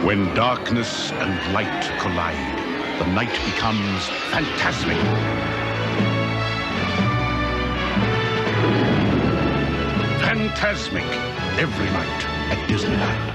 When darkness and light collide, the night becomes phantasmic. Phantasmic, every night at Disneyland.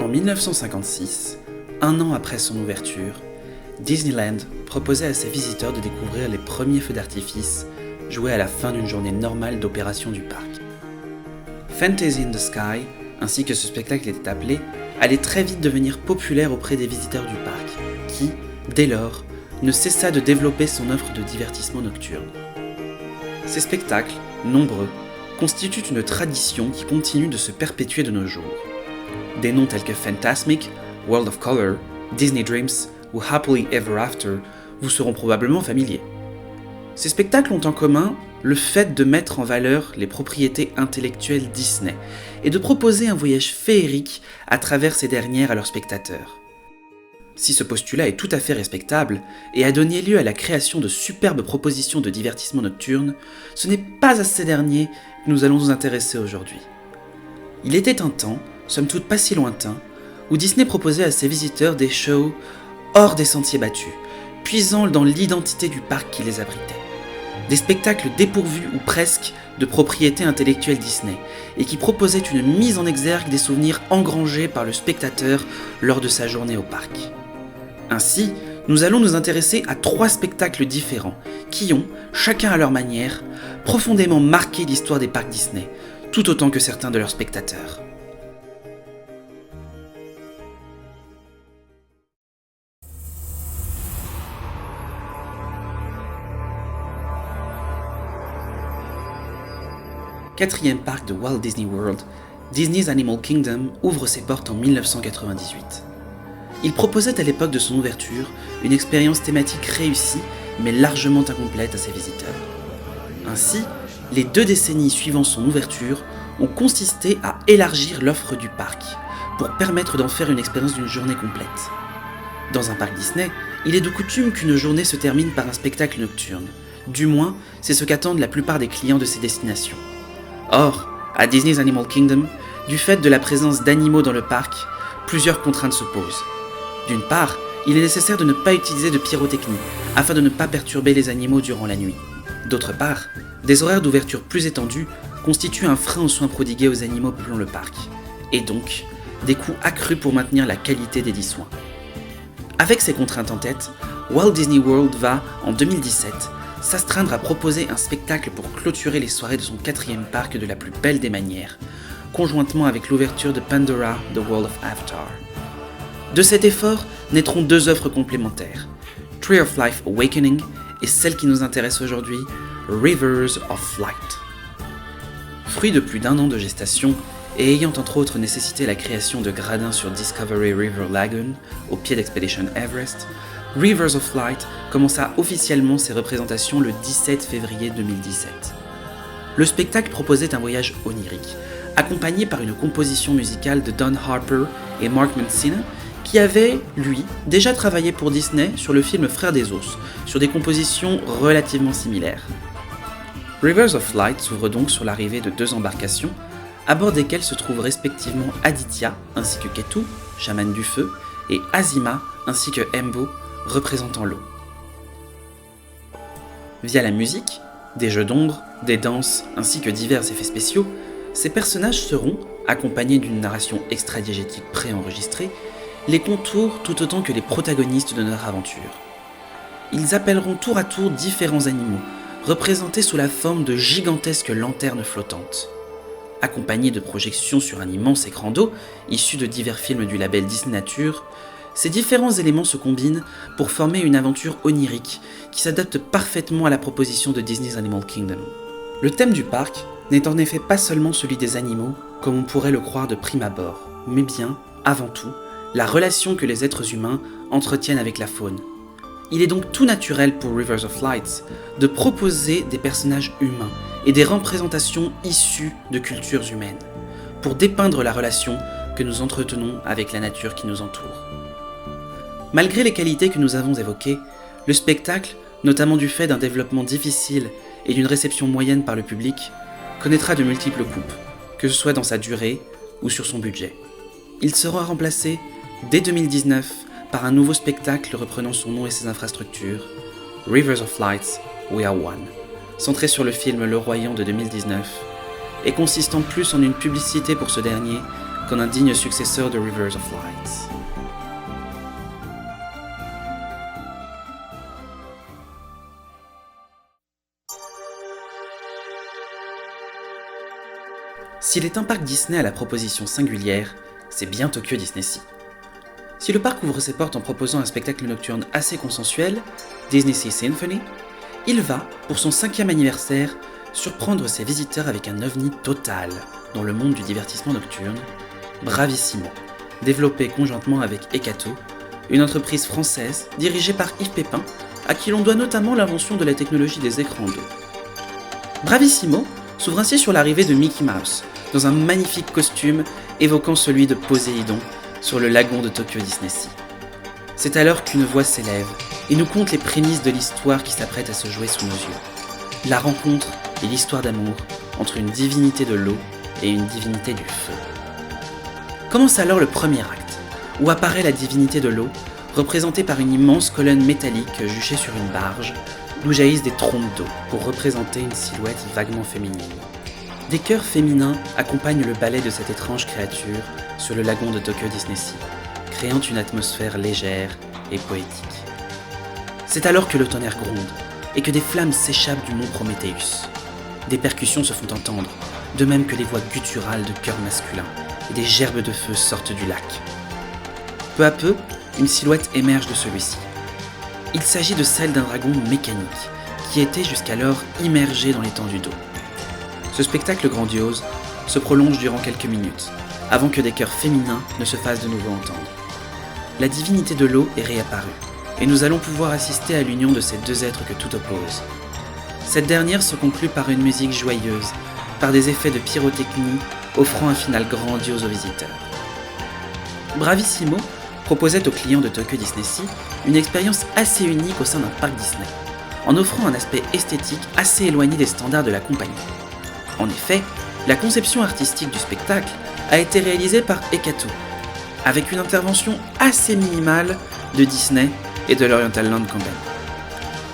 En 1956, un an après son ouverture, Disneyland proposait à ses visiteurs de découvrir les premiers feux d'artifice joués à la fin d'une journée normale d'opération du parc. Fantasy in the Sky, ainsi que ce spectacle était appelé, allait très vite devenir populaire auprès des visiteurs du parc, qui, dès lors, ne cessa de développer son offre de divertissement nocturne. Ces spectacles, nombreux, constituent une tradition qui continue de se perpétuer de nos jours. Des noms tels que Fantasmic, World of Color, Disney Dreams ou Happily Ever After vous seront probablement familiers. Ces spectacles ont en commun le fait de mettre en valeur les propriétés intellectuelles Disney et de proposer un voyage féerique à travers ces dernières à leurs spectateurs. Si ce postulat est tout à fait respectable et a donné lieu à la création de superbes propositions de divertissement nocturne, ce n'est pas à ces derniers que nous allons nous intéresser aujourd'hui. Il était un temps, somme toute pas si lointain, où Disney proposait à ses visiteurs des shows hors des sentiers battus, puisant dans l'identité du parc qui les abritait. Des spectacles dépourvus ou presque de propriété intellectuelle Disney, et qui proposaient une mise en exergue des souvenirs engrangés par le spectateur lors de sa journée au parc. Ainsi, nous allons nous intéresser à 3 spectacles différents, qui ont, chacun à leur manière, profondément marqué l'histoire des parcs Disney, tout autant que certains de leurs spectateurs. Quatrième parc de Walt Disney World, Disney's Animal Kingdom ouvre ses portes en 1998. Il proposait à l'époque de son ouverture une expérience thématique réussie mais largement incomplète à ses visiteurs. Ainsi, les 2 décennies suivant son ouverture ont consisté à élargir l'offre du parc pour permettre d'en faire une expérience d'une journée complète. Dans un parc Disney, il est de coutume qu'une journée se termine par un spectacle nocturne. Du moins, c'est ce qu'attendent la plupart des clients de ces destinations. Or, à Disney's Animal Kingdom, du fait de la présence d'animaux dans le parc, plusieurs contraintes se posent. D'une part, il est nécessaire de ne pas utiliser de pyrotechnie, afin de ne pas perturber les animaux durant la nuit. D'autre part, des horaires d'ouverture plus étendus constituent un frein aux soins prodigués aux animaux peuplant le parc, et donc des coûts accrus pour maintenir la qualité des dits soins. Avec ces contraintes en tête, Walt Disney World va, en 2017, s'astreindre à proposer un spectacle pour clôturer les soirées de son 4e parc de la plus belle des manières, conjointement avec l'ouverture de Pandora, The World of Avatar. De cet effort naîtront 2 œuvres complémentaires, Tree of Life Awakening et celle qui nous intéresse aujourd'hui, Rivers of Flight. Fruit de plus d'1 an de gestation et ayant entre autres nécessité la création de gradins sur Discovery River Lagoon, au pied d'Expedition Everest, Rivers of Flight commença officiellement ses représentations le 17 février 2017. Le spectacle proposait un voyage onirique, accompagné par une composition musicale de Don Harper et Mark Mancina, qui avait, lui, déjà travaillé pour Disney sur le film Frères des Ours, sur des compositions relativement similaires. Rivers of Flight s'ouvre donc sur l'arrivée de 2 embarcations, à bord desquelles se trouvent respectivement Aditya ainsi que Ketu, chaman du feu, et Azima ainsi que Embo, représentant l'eau. Via la musique, des jeux d'ombre, des danses ainsi que divers effets spéciaux, ces personnages seront, accompagnés d'une narration extradiégétique préenregistrée, les contours tout autant que les protagonistes de notre aventure. Ils appelleront tour à tour différents animaux, représentés sous la forme de gigantesques lanternes flottantes. accompagnés de projections sur un immense écran d'eau, issus de divers films du label Disney Nature, ces différents éléments se combinent pour former une aventure onirique qui s'adapte parfaitement à la proposition de Disney's Animal Kingdom. Le thème du parc n'est en effet pas seulement celui des animaux, comme on pourrait le croire de prime abord, mais bien, avant tout, la relation que les êtres humains entretiennent avec la faune. Il est donc tout naturel pour Rivers of Light de proposer des personnages humains et des représentations issues de cultures humaines, pour dépeindre la relation que nous entretenons avec la nature qui nous entoure. Malgré les qualités que nous avons évoquées, le spectacle, notamment du fait d'un développement difficile et d'une réception moyenne par le public, connaîtra de multiples coupes, que ce soit dans sa durée ou sur son budget. Il sera remplacé dès 2019 par un nouveau spectacle reprenant son nom et ses infrastructures, Rivers of Light, We Are One, centré sur le film Le Roi Lion de 2019 et consistant plus en une publicité pour ce dernier qu'en un digne successeur de Rivers of Light. S'il est un parc Disney à la proposition singulière, c'est bien Tokyo DisneySea. Si le parc ouvre ses portes en proposant un spectacle nocturne assez consensuel, DisneySea Symphony, il va, pour son 5e anniversaire, surprendre ses visiteurs avec un ovni total dans le monde du divertissement nocturne, Bravissimo, développé conjointement avec Ekato, une entreprise française dirigée par Yves Pépin, à qui l'on doit notamment l'invention de la technologie des écrans d'eau. Bravissimo s'ouvre ainsi sur l'arrivée de Mickey Mouse, dans un magnifique costume évoquant celui de Poséidon sur le lagon de Tokyo DisneySea. C'est alors qu'une voix s'élève et nous conte les prémices de l'histoire qui s'apprête à se jouer sous nos yeux. La rencontre et l'histoire d'amour entre une divinité de l'eau et une divinité du feu. Commence alors le premier acte, où apparaît la divinité de l'eau, représentée par une immense colonne métallique juchée sur une barge, d'où jaillissent des trompes d'eau pour représenter une silhouette vaguement féminine. Des chœurs féminins accompagnent le ballet de cette étrange créature sur le lagon de Tokyo DisneySea, créant une atmosphère légère et poétique. C'est alors que le tonnerre gronde et que des flammes s'échappent du mont Prométhéeus. Des percussions se font entendre, de même que les voix gutturales de chœurs masculins, et des gerbes de feu sortent du lac. Peu à peu, une silhouette émerge de celui-ci. Il s'agit de celle d'un dragon mécanique, qui était jusqu'alors immergé dans l'étendue d'eau. Ce spectacle grandiose se prolonge durant quelques minutes, avant que des chœurs féminins ne se fassent de nouveau entendre. La divinité de l'eau est réapparue, et nous allons pouvoir assister à l'union de ces deux êtres que tout oppose. Cette dernière se conclut par une musique joyeuse, par des effets de pyrotechnie, offrant un final grandiose aux visiteurs. Bravissimo proposait aux clients de Tokyo DisneySea une expérience assez unique au sein d'un parc Disney, en offrant un aspect esthétique assez éloigné des standards de la compagnie. En effet, la conception artistique du spectacle a été réalisée par Ekato, avec une intervention assez minimale de Disney et de l'Oriental Land Company.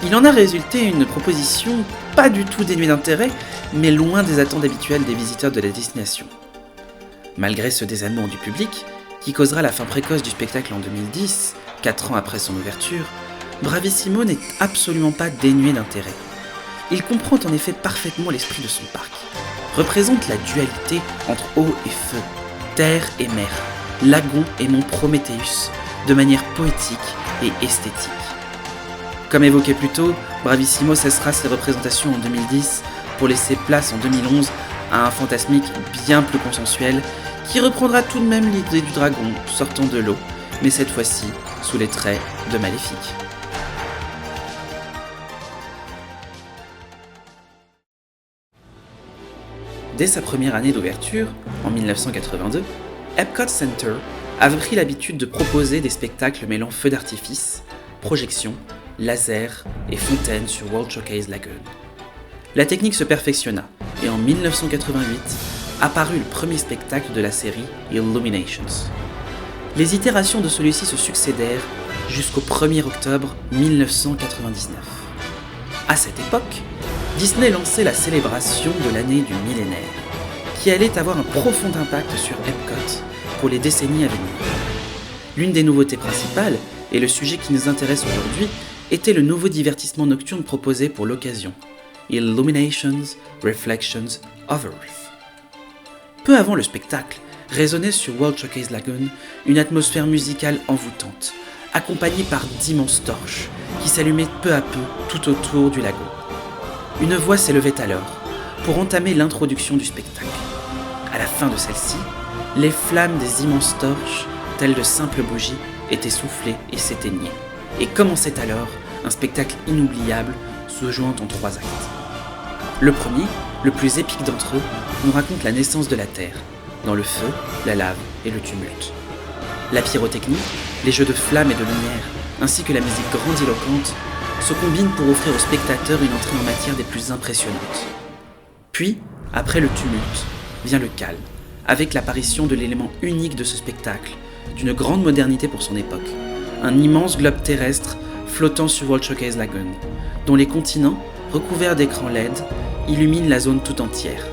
Il en a résulté une proposition pas du tout dénuée d'intérêt, mais loin des attentes habituelles des visiteurs de la destination. Malgré ce désamour du public, qui causera la fin précoce du spectacle en 2010, 4 ans après son ouverture, Bravissimo n'est absolument pas dénué d'intérêt. Il comprend en effet parfaitement l'esprit de son parc, représente la dualité entre eau et feu, terre et mer, lagon et mont Prométhéeus, de manière poétique et esthétique. Comme évoqué plus tôt, Bravissimo cessera ses représentations en 2010 pour laisser place en 2011 à un fantasmique bien plus consensuel qui reprendra tout de même l'idée du dragon sortant de l'eau, mais cette fois-ci sous les traits de Maléfique. Dès sa première année d'ouverture, en 1982, Epcot Center avait pris l'habitude de proposer des spectacles mêlant feux d'artifice, projections, lasers et fontaines sur World Showcase Lagoon. La technique se perfectionna et en 1988 apparut le premier spectacle de la série Illuminations. Les itérations de celui-ci se succédèrent jusqu'au 1er octobre 1999. À cette époque, Disney lançait la célébration de l'année du millénaire, qui allait avoir un profond impact sur Epcot pour les décennies à venir. L'une des nouveautés principales, et le sujet qui nous intéresse aujourd'hui, était le nouveau divertissement nocturne proposé pour l'occasion, Illuminations Reflections of Earth. Peu avant le spectacle, résonnait sur World Showcase Lagoon une atmosphère musicale envoûtante, accompagnée par d'immenses torches qui s'allumaient peu à peu tout autour du lagon. Une voix s'élevait alors pour entamer l'introduction du spectacle. À la fin de celle-ci, les flammes des immenses torches, telles de simples bougies, étaient soufflées et s'éteignaient, et commençait alors un spectacle inoubliable se jouant en 3 actes. Le premier, le plus épique d'entre eux, nous raconte la naissance de la Terre, dans le feu, la lave et le tumulte. La pyrotechnie, les jeux de flammes et de lumière, ainsi que la musique grandiloquente, se combinent pour offrir aux spectateurs une entrée en matière des plus impressionnantes. Puis, après le tumulte, vient le calme, avec l'apparition de l'élément unique de ce spectacle, d'une grande modernité pour son époque, un immense globe terrestre flottant sur World Showcase Lagoon, dont les continents, recouverts d'écrans LED, illuminent la zone tout entière.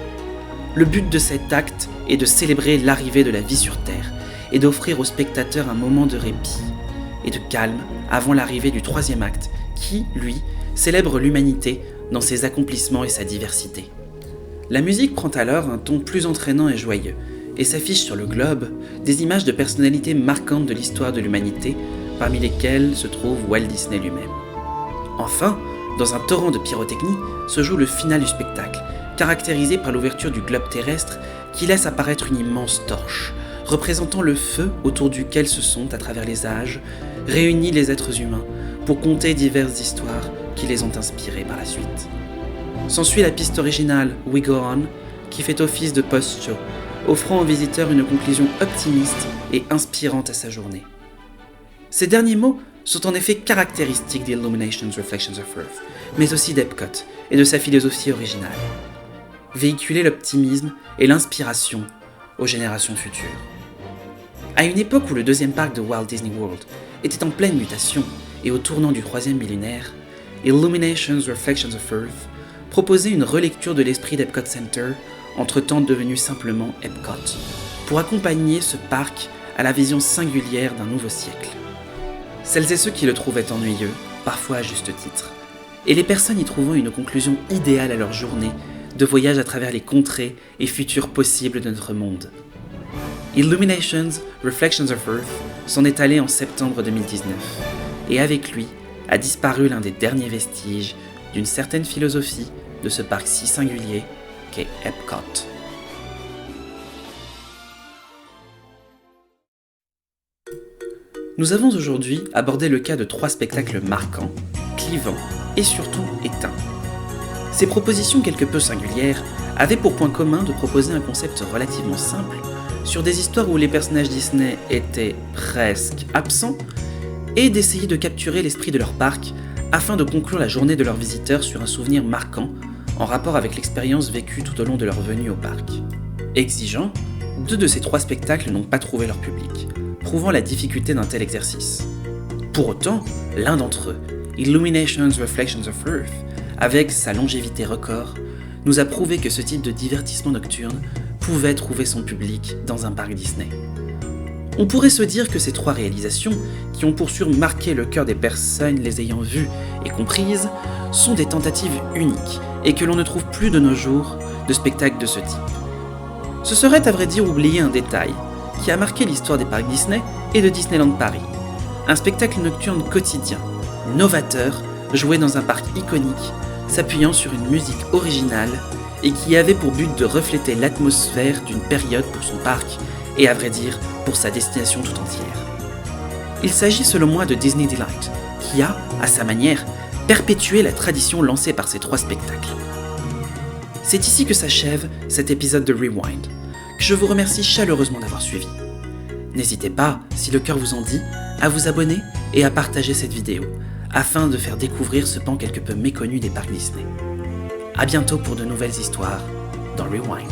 Le but de cet acte est de célébrer l'arrivée de la vie sur Terre et d'offrir aux spectateurs un moment de répit et de calme avant l'arrivée du 3e acte qui, lui, célèbre l'humanité dans ses accomplissements et sa diversité. La musique prend alors un ton plus entraînant et joyeux et s'affiche sur le globe des images de personnalités marquantes de l'histoire de l'humanité, parmi lesquelles se trouve Walt Disney lui-même. Enfin, dans un torrent de pyrotechnie, se joue le final du spectacle, caractérisé par l'ouverture du globe terrestre qui laisse apparaître une immense torche, représentant le feu autour duquel se sont, à travers les âges, réunis les êtres humains pour conter diverses histoires qui les ont inspirés par la suite. S'ensuit la piste originale We Go On, qui fait office de post-show, offrant aux visiteurs une conclusion optimiste et inspirante à sa journée. Ces derniers mots sont en effet caractéristiques d'Illumination's Reflections of Earth, mais aussi d'Epcot et de sa philosophie originale. Véhiculer l'optimisme et l'inspiration aux générations futures. À une époque où le 2e parc de Walt Disney World était en pleine mutation et au tournant du 3e millénaire, Illumination's Reflections of Earth proposait une relecture de l'esprit d'Epcot Center, entre-temps devenu simplement Epcot, pour accompagner ce parc à la vision singulière d'un nouveau siècle. Celles et ceux qui le trouvaient ennuyeux, parfois à juste titre, et les personnes y trouvant une conclusion idéale à leur journée de voyage à travers les contrées et futurs possibles de notre monde. Illumination's Reflections of Earth s'en est allé en septembre 2019, et avec lui a disparu l'un des derniers vestiges d'une certaine philosophie de ce parc si singulier qu'est Epcot. Nous avons aujourd'hui abordé le cas de 3 spectacles marquants, clivants et surtout éteints. Ces propositions quelque peu singulières avaient pour point commun de proposer un concept relativement simple sur des histoires où les personnages Disney étaient presque absents et d'essayer de capturer l'esprit de leur parc afin de conclure la journée de leurs visiteurs sur un souvenir marquant en rapport avec l'expérience vécue tout au long de leur venue au parc. Exigeants, 2 de ces 3 spectacles n'ont pas trouvé leur public, prouvant la difficulté d'un tel exercice. Pour autant, l'un d'entre eux, Illumination's Reflections of Earth, avec sa longévité record, nous a prouvé que ce type de divertissement nocturne pouvait trouver son public dans un parc Disney. On pourrait se dire que ces 3 réalisations, qui ont pour sûr marqué le cœur des personnes les ayant vues et comprises, sont des tentatives uniques et que l'on ne trouve plus de nos jours de spectacles de ce type. Ce serait à vrai dire oublier un détail qui a marqué l'histoire des parcs Disney et de Disneyland Paris. Un spectacle nocturne quotidien, novateur, joué dans un parc iconique, s'appuyant sur une musique originale et qui avait pour but de refléter l'atmosphère d'une période pour son parc et à vrai dire pour sa destination tout entière. Il s'agit selon moi de Disney Delight, qui a, à sa manière, perpétué la tradition lancée par ces 3 spectacles. C'est ici que s'achève cet épisode de Rewind, que je vous remercie chaleureusement d'avoir suivi. N'hésitez pas, si le cœur vous en dit, à vous abonner et à partager cette vidéo, afin de faire découvrir ce pan quelque peu méconnu des parcs Disney. A bientôt pour de nouvelles histoires dans Rewind.